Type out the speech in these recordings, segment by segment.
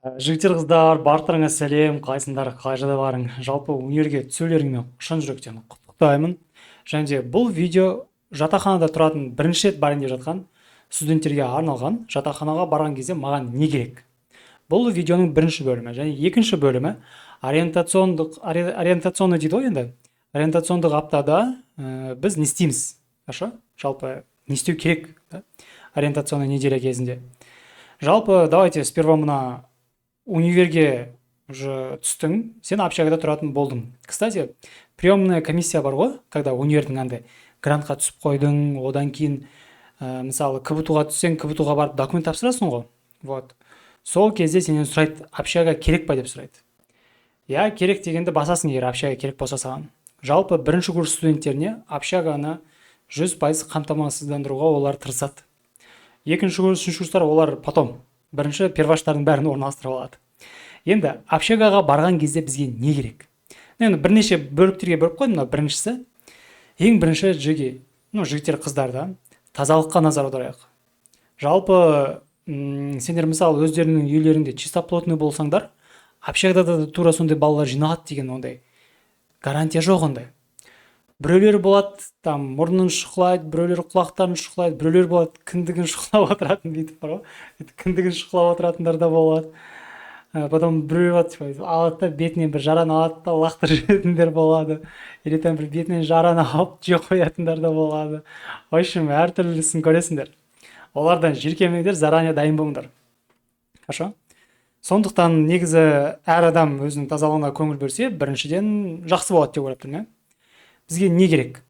Жігіттер, қыздар, барлықтарыңа сәлем, қалайсыңдар, қалай жағдайларың? Жалпы универге түсулеріңмен шын жүректен құттықтаймын. Және де бұл видео жатақханада тұратын бірінші рет барайын деп жатқан студенттерге арналған. Жатақханаға барған кезде маған не керек? Бұл видеоның бірінші бөлімі. Және екінші бөлімі ориентационный дейді ғой енді. Ориентациондық аптада біз не істейміз? Жалпы не істеу керек, да? Ориентационный неделя кезінде. Жалпы давайте сперва мына универге уже түстің, сен общагада тұратын болдың. Кстати, приемная комиссия бар ғой, когда универдің андай грантқа түсіп қойдың, одан кейін мысалы КБТУ-ға түссең, КБТУ-ға барып документ тапсырасың ғой. Вот. Сол кезде сенен сұрайды, общага керек па деп сұрайды. Я керек дегенде басасың, егер общага керек болса саған. Жалпы бірінші курс студенттеріне общаганы 100% қамтамасыздандыруға олар тырысады. Екінші курс, үшінші курстар олар потом. Бірінші перваштардың бәрін орналастырып алады. Енді общагаға барған кезде бізге не керек? Енді бірнеше бөліктерге бөліп қойдым. Біріншісі, ең бірінші жігіттер, қыздарда тазалыққа назар аударайық. Жалпы сендер мысалы өздерінің үйлерінде чистоплотный болсаңдар, общагада да тура сондай балалар жиналады деген ондай гарантия жоқ ондай. Біреулер болады, там мұрнын шұқылайды, біреулер құлақтарын шұқылайды, біреулер болады, кіндігін шұқылап отыратын бүйтіп бар ғой. Кіндігін шұқылап отыратындар да болады. Потом біреу алады да бетінен бір жараны алады да лақтырып жіберетіндер болады. Или там бір бетінен жараны алып жей қоятындар да болады. В общем, әртүрлісін көресіңдер. Олардан жиіркенбеңдер, заранее дайын болыңдар. Хорошо? Сондықтан негізі әр адам өзінің тазалығына көңіл бөлсе, біріншіден жақсы болады деп ойлап тұрмын. Бізге не керек?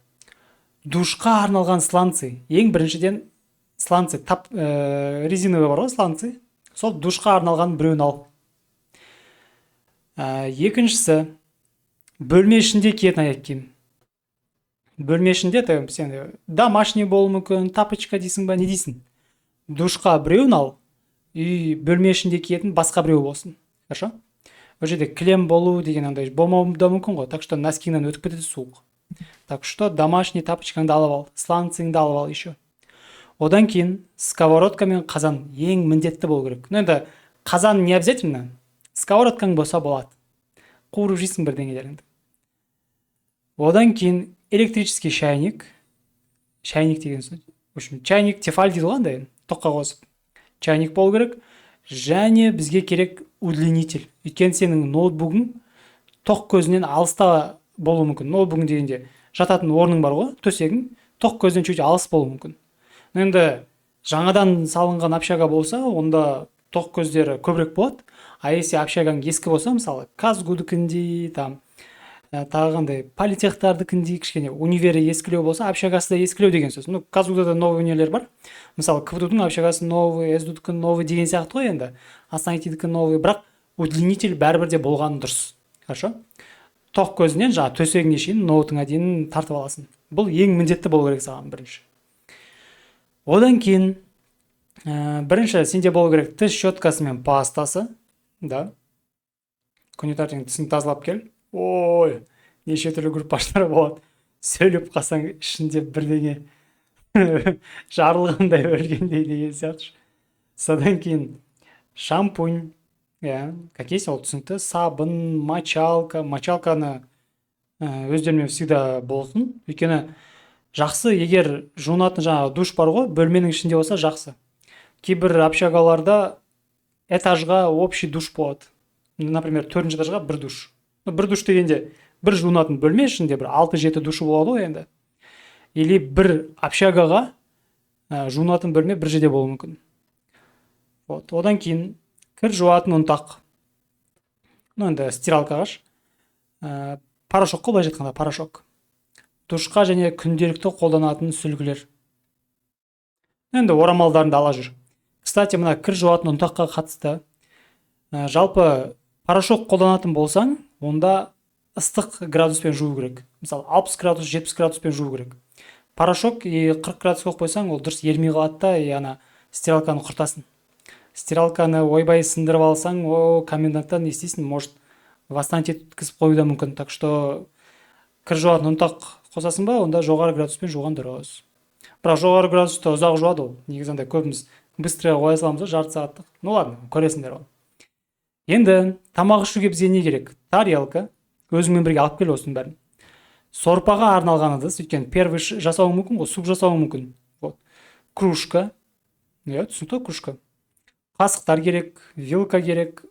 Душқа арналған сланцы. Ең біріншіден сланцы, резиновый бар ғой сланцы. Сол душқа арналған біреуін ал. Екіншісі, бөлме ішінде киетін аяқ киім. Бөлме ішінде сен домашний болуы мүмкін, тапочка дейсің ба, не дейсің? Душқа біреуін ал, и бөлме ішінде киетін басқа біреу болсын. Хорошо? Ол жерде кілем болу деген андай болмауы да мүмкін ғой. Так что носкиңнен өтіп кетеді суық. Так что домашний тапочкаңды алып ал, сланцыңды алып ал еще. Одан кейін сковородка мен қазан ең міндетті болу керек. Енді қазан не обязательно? Сковородкаң болса болады. Қуырып жейсің бірдеңелеріңді. Одан кейін электрический чайник. Чайник деген сөз. В общем, чайник тефаль дейді ғой андай, тоққа қосып. Чайник болу керек. Және бізге керек удлинитель. Өйткені сенің ноутбугың тоқ көзінен алыста болуы мүмкін. Ноутбугың дегенде жататын орның бар ғой, төсегің тоқ көзден чуть алыс болуы мүмкін. Енді жаңадан салынған общага болса, онда тоқ көздері көбірек болады. А если общагаң ескі болса, мысалы Казгудікіндей, тағы қандай политехтардікіндей кішкене универі ескілеу болса, общагасы да ескілеу деген сөз. Казгуда да новый универлер бар. Мысалы КБТУ-дың общагасы новый, СДУ-дікі новый деген сияқты ғой енді. Астана-ТДікі новый, бірақ удлинитель бәрібір де болғаны дұрыс. Хорошо? Тоқ көзінен төсегіңе шейін ноутыңа дейін тартып аласың. Бұл ең міндетті болу керек саған бірінші. Одан кейін бірінші сенде болу керек тіс щеткасы мен пастасы. Да. Күні таңертең тісіңді тазалап кел. Ой, неше түрлі группаштар болады. Сөйлеп қалсаң ішінде бірдеңе жарылғандай өлгендей деген сияқты. Содан кейін шампунь, как есть ол түсінікті, сабын, мочалка. Мочалканы өздерімен всегда болсын. Өйткені жақсы, егер жуынатын душ бар ғой, бөлменің ішінде болса жақсы. Кейбір общагаларда этажға общий душ болады. Например, 4-ші этажға бір душ. Бір душ дегенде бір жуынатын бөлме ішінде бір 6-7 душы болады ғой енді. Или бір общагаға жуынатын бөлме бір жерде болуы мүмкін. Вот. Одан кейін кір жуатын ұнтақ. Енді стиралкағаш. Порошок қой, былай жатқанда порошок. Душқа және күнделікті қолданатын сүлгілер. Енді орамалдарыңды ала жүр. Кстати, мына кір жуатын ұнтаққа қатысты. Жалпы порошок қолданатын болсаң, онда ыстық градуспен жуу керек. Мысалы 60 градус, 70 градуспен жуу керек. Порошок 40 градус қойып қойсаң, ол дұрыс ермей қалады да, ана стиралканы құртасың. Стиралканы ойбай сындырып алсаң, коменданттан не істейсің, может восстанить еткізіп қою да мүмкін. Так что кір жуатын ұнтақ қосасың ба, онда жоғары градуспен жуған дұрыс. Бірақ жоғары градуста ұзақ жуады ол. Негізінде көбіміз быстро қоя саламыз, жарты сағаттық. Ну ладно, көресіңдер ол. Енді тамақ ішуге бізге не керек? Тарелка, өзіңмен бірге алып кел осының бәрін. Сорпаға арналған ыдыс, өйткені первый жасауың мүмкін ғой, суп жасауың мүмкін. Вот. Кружка, иә, түсінікті, кружка. Қасықтар керек, вилка керек.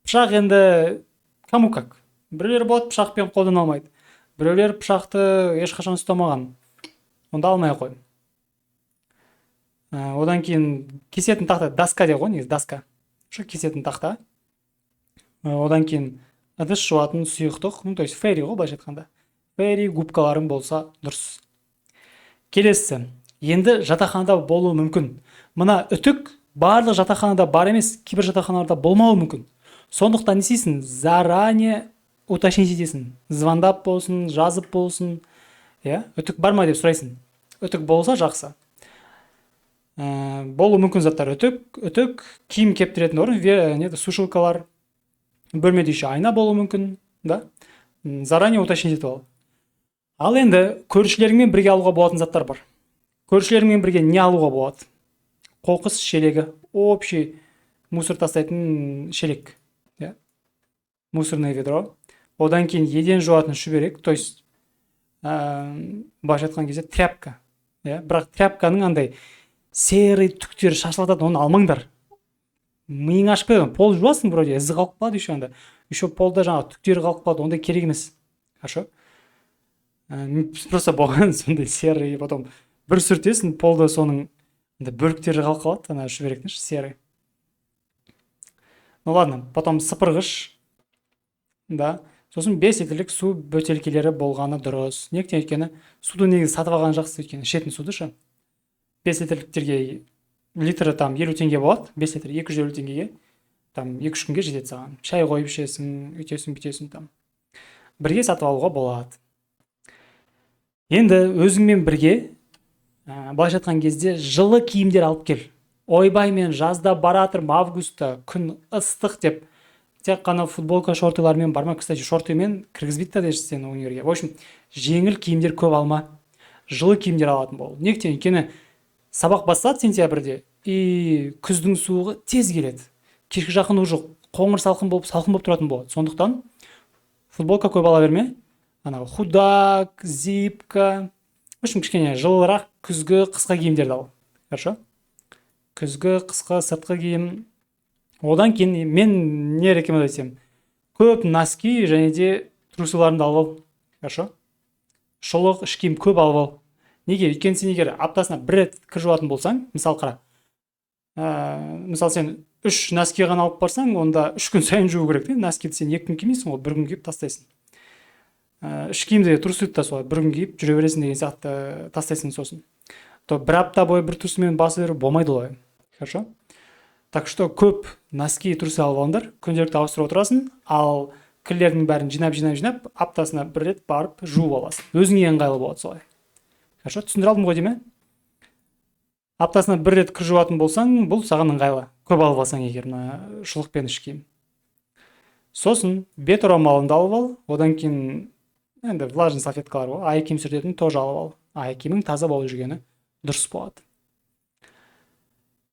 Пышақ енді кому как. Біреулер болады пышақпен қолдана алмайды. Біреулер пышақты ешқашан ұстамаған. Онда алмай ақ қой. Одан кейін кесетін тақта, доска деп ғой, негізі доска. Шы кесетін тақта. Одан кейін ыдыс жуатын сұйықтық, то есть фейри ғой былайша айтқанда. Фейри губкаларың болса дұрыс. Келесі, енді жатақханада болуы мүмкін. Мына үтік барлық жатақханада бар емес, кейбір жатақханаларда болмауы мүмкін. Сондықтан не істейсің? Заранее уточнить етесің. Звондап болсын, жазып болсын, иә, үтік бар ма деп сұрайсың. Үтік болса жақсы. Болуы мүмкін заттар үтік, киім кептіретін орын, сушилкалар, бөлмеде еще айна болуы мүмкін, да? Заранее уточнить етіп ал. Ал енді көршілеріңмен бірге алуға болатын заттар бар. Көршілеріңмен бірге не алуға болады? Қоқыс шелегі, общий мусор тастайтын шелек, иә? Мусорное ведро. Одан кейін еден жуатын шүберек, то есть былайша айтқан кезде тряпка, иә? Бірақ тряпканың андай серый түктері шашылатады, оны алмаңдар. Миың ашып қойған, пол жуасың вроде, ізі қалып қалады еще анда. Еще полда жаңағы түктері қалып қалады, ондай керек емес. Хорошо? Просто болған сондай серый, потом бір сүртесің, полда соның бөліктері қалып қалады, ана шүберектің серый. Ну ладно, потом сыпырғыш, да. Сосын 5 литрлік су бөтелкелері болғаны дұрыс. Нектен өйткені суды негізі сатып алған жақсы, өйткені ішетін суды шы. 5 литрліктерге литрі там 50 теңге болады, 5 литр 250 теңгеге, там 2-3 күнге жетеді саған. Шай қойып ішесің, үйтесің, бүйтесің там. Бірге сатып алуға болады. Енді өзіңмен бірге былайша айтқан кезде жылы киімдер алып кел. Ойбай, мен жазда баратырмын, августта күн ыстық деп тек қана футболка шортылармен барма. Кстати, шортымен кіргізбейді да сені универге. В общем, жеңіл киімдер көп алма. Жылы киімдер алатын бол. Нектен? Өйткені сабақ басталады сентябрьде, и күздің суығы тез келеді. Кешкі жақын уже қоңыр салқын болып тұратын болады. Сондықтан футболка көп ала берме. Ана худак, зипка, в общем, кішкене жылырақ күзгі қысқа киімдерді ал. Хорошо? Күзгі қысқа сыртқы киім. Одан кейін мен не рекомендациям? Көп носки және де трусыларыңды алып ал. Хорошо? Шұлық, іш киім көп алып ал. Неге? Өйткені сен егер аптасына бір рет кір жуатын болсаң, мысалы қара. Мысалы сен 3 носки ғана алып барсаң, онда 3 күн сайын жуу керек те. Носкиді сен 2 күн кимейсің, ол 1 күн киіп тастайсың. Іш киімді трусты да солай 1 күн киіп жүре бересің деген сияқты тастайсың сосын. То бір апта бойы бір трусымен баса беру болмайды олай. Хорошо? Так что көп носки и трусы алып алыңдар, күнделікті ауыстырып отырасың, ал кірлердің бәрін жинап, аптасына бір рет барып жуып аласың. Өзіңе ыңғайлы болады солай. Хорошо? Түсіндіре алдым ғой деймін? Аптасына бір рет кір жуатын болсаң, бұл саған ыңғайлы. Көп алып алсаң егер шұлық пен іш киім. Сосын бет орамалыңды алып ал, одан кейін енді влажный салфеткалар ғой, аяқ киім сүртетін тоже алып ал. Аяқ киімің таза болып жүргені дұрыс болады.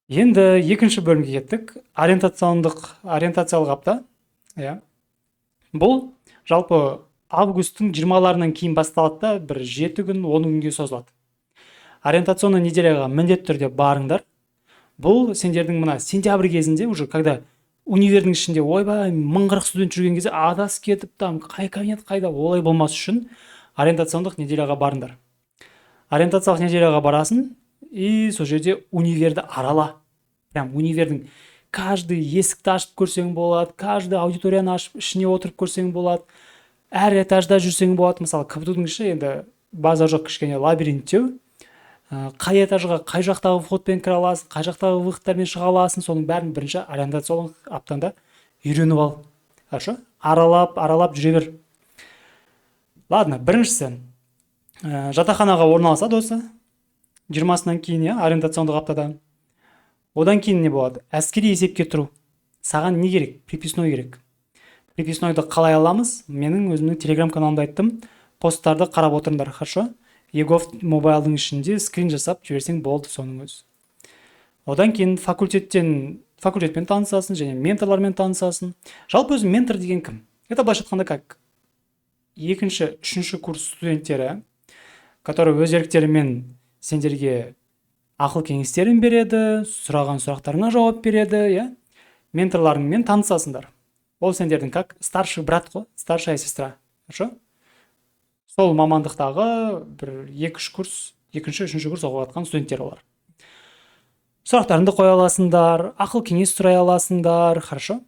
Енді екінші бөлімге кеттік. Ориентациялық апта. Бұл жалпы августтың 20-ларынан кейін басталады да, бір 7 күн, 10 күнге созылады. Ориентационный неделяға міндетті түрде барыңдар. Бұл сендердің мына сентябрь кезінде, уже когда универдің ішінде ойбай 1040 студент жүрген кезде адас кетіп, там қай кабинет қайда, олай болмас үшін ориентациондық неделяға барыңдар. Ориентациялық неделяға барасың, и сол жерде универді арала. Прям универдің каждый есікті ашып көрсең болады, каждый аудиторияны ашып ішіне отырып көрсең болады, әр этажда жүрсең болады. Мысалы, КФТУ-дің іші енді база жоқ, кішкене лабиринттеу. Қай этажға, қай жақтағы входпен кіре аласың, қай жақтағы выходтармен шыға аласың, соның бәрін бірінші ориентациялық аптанда үйреніп ал. Хорошо? Аралап жүре бер. Ладно, біріншісі жатақханаға орналасады осы 20-сынан кейін, ориентациондық аптада. Одан кейін не болады? Әскери есепке тұру. Саған не керек? Приписной керек. Приписнойды қалай аламыз? Менің өзімнің телеграм каналымда айттым. Посттарды қарап отырыңдар, хорошо? Егов мобайлдың ішінде скрин жасап жіберсең болды соның өзі. Одан кейін факультеттен факультетпен танысасың, және менторлармен танысасың. Жалпы өзі ментор деген кім? Это былайша айтқанда как екінші, үшінші курс студенттері, который өз еріктерімен сендерге ақыл кеңестерін береді, сұраған сұрақтарыңа жауап береді, иә. Менторларыңмен танысасыңдар. Ол сендердің как старший брат қой, старшая сестра. Хорошо? Сол мамандықтағы бір екі-үш курс, екінші, үшінші курс оқып жатқан студенттер олар. Сұрақтарыңды қоя аласыңдар, ақыл кеңес сұрай аласыңдар, хорошо?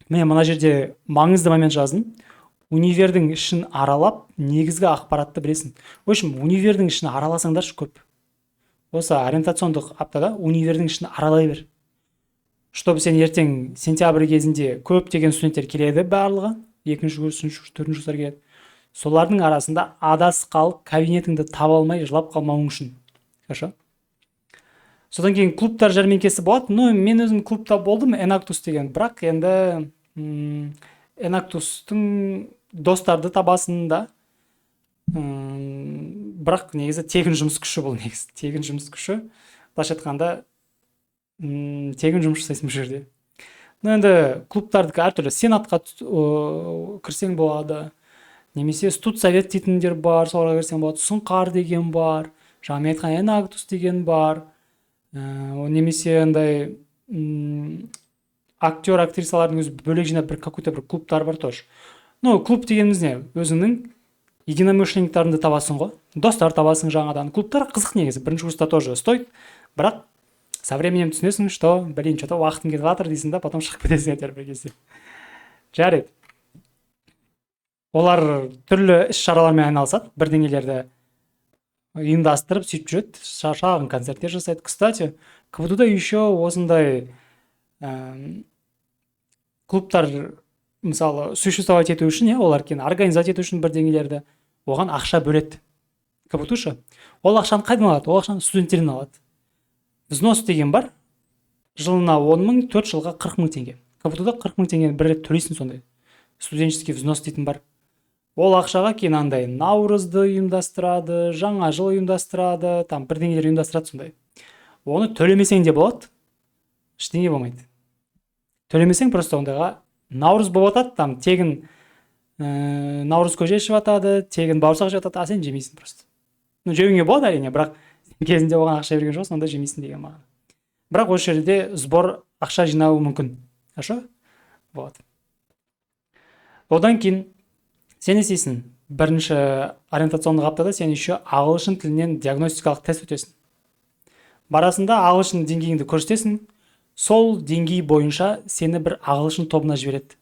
Міне мына жерде маңызды момент жаздым. Универдің ішін аралап, негізгі ақпаратты білесің. В общем, универдің ішін араласаңдаршы көп. Осы ориентациондық аптада универдің ішін аралай бер. Чтобы сен ертең сентябрь кезінде көптеген студенттер келеді барлығы, екінші курс, үшінші курс, төртінші курстар келеді. Солардың арасында адас қалып, кабинетіңді таба алмай жылап қалмауың үшін. Хорошо? Содан кейін клубтар жәрмеңкесі болады. Мен өзім клубта болдым, Enactus деген, бірақ енді Enactus'тың достарды табасын да. Бірақ негізі тегін жұмыс күші бұл негізі. Тегін жұмыс күші. Былайша айтқанда тегін жұмыс жасайсың бұл жерде. Енді клубтардікі әртүрлі. Сенатқа кірсең болады. Немесе студсовет дейтіндер бар, соларға кірсең болады. Сұңқар деген бар. Жаңа мен айтқан Enactus деген бар. Немесе андай актер, актрисалардың өзі бөлек жинап бір какой-то бір клубтар бар тоже. Клуб дегеніміз не? Өзіңнің единомышленниктарыңды табасың ғой. Достар табасың жаңадан. Клубтар қызық негізі. Бірінші курста тоже стоит. Бірақ со временем түсінесің, что, что-то уақытым кетіп жатыр дейсің да, потом шығып кетесің әйтеуір бір кезде. Жарайды. Олар түрлі іс-шаралармен айналысады, бірдеңелерді ұйымдастырып сөйтіп жүреді, шағын концерттер жасайды. Кстати, КФТУ-да еще осындай клубтар мысалы существовать ету үшін, олар кейін организовать ету үшін бірдеңелерді оған ақша бөледі. КФТУ-шы. Ол ақшаны қайдан алады? Ол ақшаны студенттерден алады. Взнос деген бар. Жылына 10 мың, 4 жылға 40 мың теңге. КФТУ-да 40 мың теңгені бір рет төлейсің сондай. Студенческий взнос дейтін бар. Ол ақшаға кейін андай Наурызды ұйымдастырады, жаңа жыл ұйымдастырады, там бірдеңелер ұйымдастырады сондай. Оны төлемесең де болады. Ештеңе болмайды. Төлемесең просто ондайға Наурыз болып атады, там тегін Наурыз көже ішіп атады, тегін бауырсақ жеп атады, а сен жемейсің просто. Жеуіңе болады әрине, бірақ кезінде оған ақша берген жоқсың, онда жемейсің деген маған. Бірақ осы жерде сбор ақша жинауы мүмкін. Хорошо? Вот. Одан кейін сен не істейсің? Бірінші ориентациондық аптада сен еще ағылшын тілінен диагностикалық тест өтесің. Барасында ағылшын деңгейіңді көрсетесің. Сол деңгей бойынша сені бір ағылшын тобына жібереді.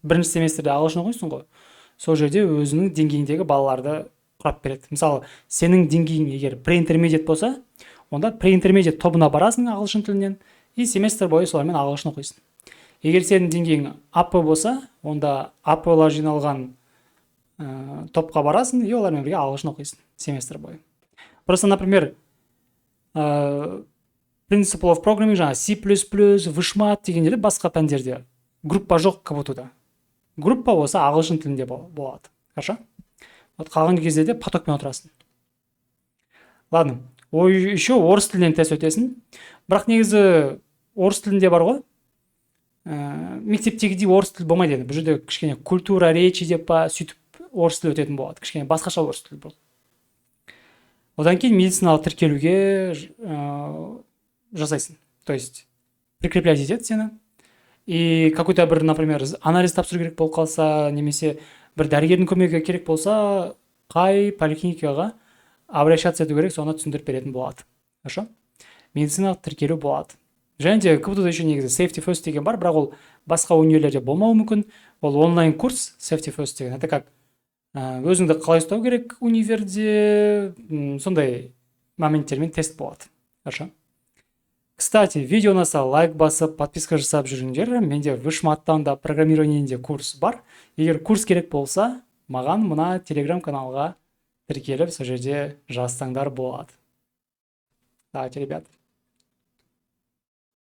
Бірінші семестрде ағылшын оқисың ғой. Сол жерде өзінің деңгейіндегі балаларды құрап береді. Мысалы, сенің деңгейің егер преинтермедиат болса, онда преинтермедиат тобына барасың ағылшын тілінен и семестр бойы солармен ағылшын оқисың. Егер сенің деңгейің АП болса, онда АП-лар жиналған топқа барасың и олармен бірге ағылшын оқисың семестр бойы. Просто, например, Principle of Programming, жаңа C++, Вышмат дегендерде басқа пәндерде группа жоқ КФТУ-да. Группа болса ағылшын тілінде болады. Хорошо? Қалған кезде де потокпен отырасың. Ладно. Еще орыс тілінен тест өтесің. Бірақ негізі орыс тілінде бар ғой. Мектептегідей орыс тіл болмайды енді. Бұл жерде кішкене культура речи деп па, сөйтіп орыс тіл өтетін болады. Кішкене басқаша орыс тіл болды. Одан кейін медициналық тіркелуге жасайсың. То есть прикреплять етеді сені. И какой-то бір, например, анализ тапсыру керек болып қалса, немесе бір дәрігердің көмегі керек болса, қай поликлиникаға обращаться ету керек, соны түсіндіріп беретін болады. Хорошо? Медициналық тіркелу болады. Және де КФТУ-да еще негізі Safety First деген бар, бірақ ол басқа универде болмауы мүмкін. Ол онлайн курс Safety First деген. Это как өзіңді қалай ұстау керек универде, сондай моменттермен тест болады. Хорошо? Кстати, видео ұнаса лайк басып, подписка жасап жүріңдер. Менде Вышматтан да программированиеде курс бар. Егер курс керек болса, маған мына Telegram каналға тіркеліп, сол жерде жазсаңдар болады. Давайте, ребят.